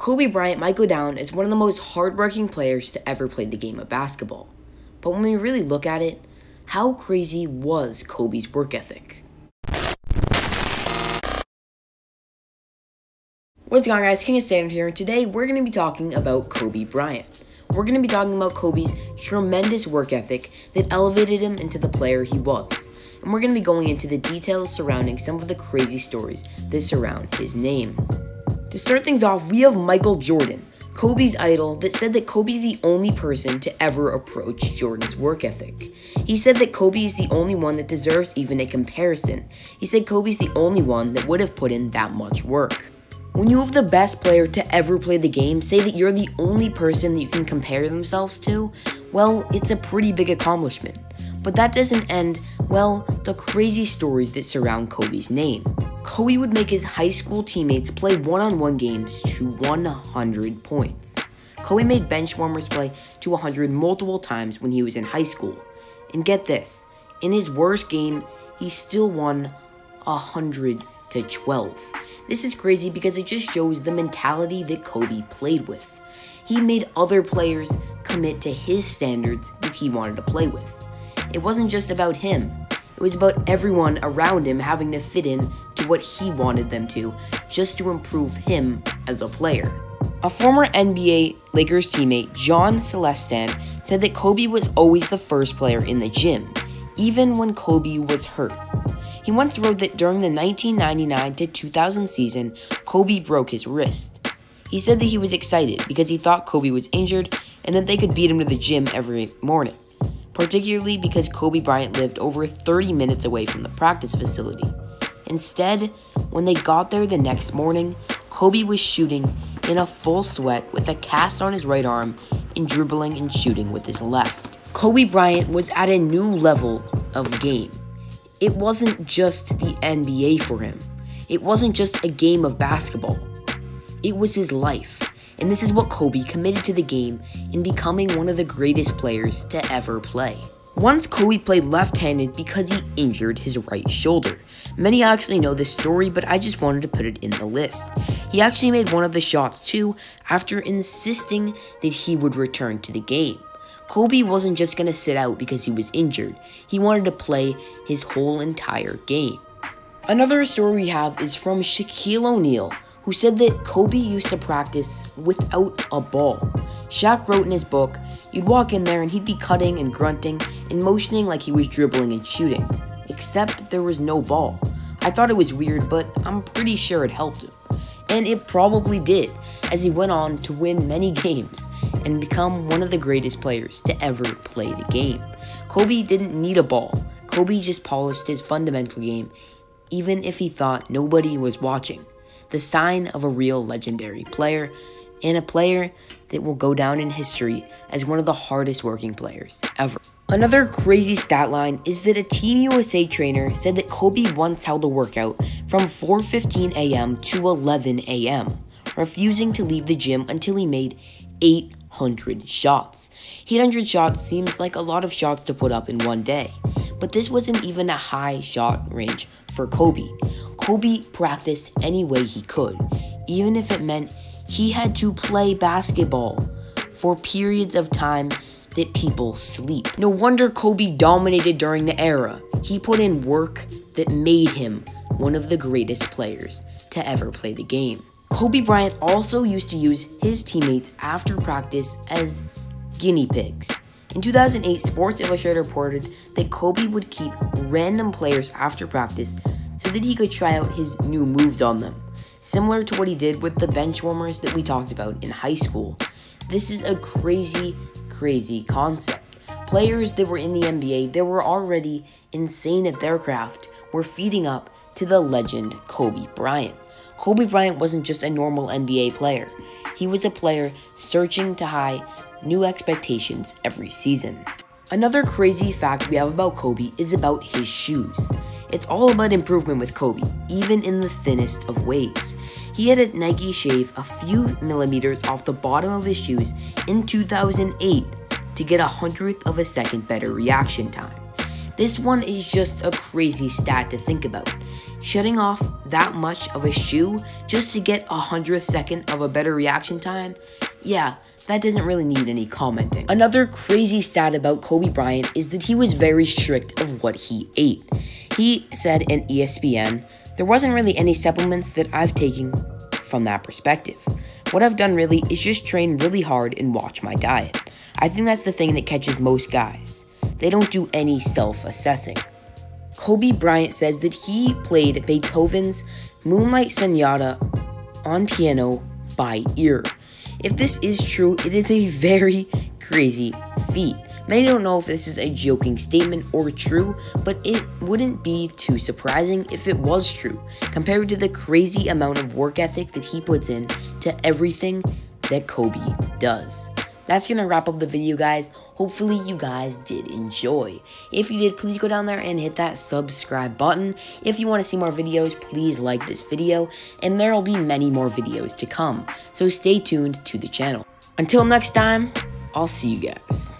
Kobe Bryant might go down as one of the most hardworking players to ever play the game of basketball. But when we really look at it, how crazy was Kobe's work ethic? What's going on, guys? King of Standard here, and today we're going to be talking about Kobe Bryant. We're going to be talking about Kobe's tremendous work ethic that elevated him into the player he was. And we're going to be going into the details surrounding some of the crazy stories that surround his name. To start things off, we have Michael Jordan, Kobe's idol, that said that Kobe's the only person to ever approach Jordan's work ethic. He said that Kobe is the only one that deserves even a comparison. He said Kobe's the only one that would have put in that much work. When you have the best player to ever play the game say that you're the only person that you can compare themselves to, well, it's a pretty big accomplishment. But that doesn't end, well, the crazy stories that surround Kobe's name. Kobe would make his high school teammates play one-on-one games to 100 points. Kobe made bench warmers play to 100 multiple times when he was in high school. And get this, in his worst game, he still won 100-12. This is crazy because it just shows the mentality that Kobe played with. He made other players commit to his standards that he wanted to play with. It wasn't just about him. It was about everyone around him having to fit in to what he wanted them to, just to improve him as a player. A former NBA Lakers teammate, John Celestin, said that Kobe was always the first player in the gym, even when Kobe was hurt. He once wrote that during the 1999-2000 season, Kobe broke his wrist. He said that he was excited because he thought Kobe was injured and that they could beat him to the gym every morning, particularly because Kobe Bryant lived over 30 minutes away from the practice facility. Instead, when they got there the next morning, Kobe was shooting in a full sweat with a cast on his right arm and dribbling and shooting with his left. Kobe Bryant was at a new level of game. It wasn't just the NBA for him. It wasn't just a game of basketball. It was his life. And this is what Kobe committed to the game in becoming one of the greatest players to ever play. Once Kobe played left-handed because he injured his right shoulder. Many actually know this story, but I just wanted to put it in the list. He actually made one of the shots too after insisting that he would return to the game. Kobe wasn't just going to sit out because he was injured. He wanted to play his whole entire game. Another story we have is from Shaquille O'Neal, who said that Kobe used to practice without a ball. Shaq wrote in his book, you'd walk in there and he'd be cutting and grunting and motioning like he was dribbling and shooting, except there was no ball. I thought it was weird, but I'm pretty sure it helped him. And it probably did, as he went on to win many games and become one of the greatest players to ever play the game. Kobe didn't need a ball. Kobe just polished his fundamental game, even if he thought nobody was watching. The sign of a real legendary player, and a player that will go down in history as one of the hardest working players ever. Another crazy stat line is that a Team USA trainer said that Kobe once held a workout from 4:15 a.m. to 11 a.m., refusing to leave the gym until he made 800 shots. 800 shots seems like a lot of shots to put up in one day, but this wasn't even a high shot range for Kobe. Kobe practiced any way he could, even if it meant he had to play basketball for periods of time that people sleep. No wonder Kobe dominated during the era. He put in work that made him one of the greatest players to ever play the game. Kobe Bryant also used to use his teammates after practice as guinea pigs. In 2008, Sports Illustrated reported that Kobe would keep random players after practice so that he could try out his new moves on them, similar to what he did with the bench warmers that we talked about in high school. This is a crazy concept. Players that were in the NBA that were already insane at their craft were feeding up to the legend Kobe Bryant. Kobe Bryant wasn't just a normal NBA player. He was a player searching to high new expectations every season. Another crazy fact we have about Kobe is about his shoes. It's all about improvement with Kobe, even in the thinnest of ways. He had a Nike shave a few millimeters off the bottom of his shoes in 2008 to get 100th of a second better reaction time. This one is just a crazy stat to think about. Shutting off that much of a shoe just to get 100th second of a better reaction time? Yeah, that doesn't really need any commenting. Another crazy stat about Kobe Bryant is that he was very strict of what he ate. He said in ESPN, "There wasn't really any supplements that I've taken from that perspective. What I've done really is just train really hard and watch my diet. I think that's the thing that catches most guys. They don't do any self-assessing." Kobe Bryant says that he played Beethoven's Moonlight Sonata on piano by ear. If this is true, it is a very crazy feat. Many don't know if this is a joking statement or true, but it wouldn't be too surprising if it was true, compared to the crazy amount of work ethic that he puts in to everything that Kobe does. That's gonna wrap up the video, guys. Hopefully you guys did enjoy. If you did, please go down there and hit that subscribe button. If you want to see more videos, please like this video, and there will be many more videos to come. So stay tuned to the channel. Until next time, I'll see you guys.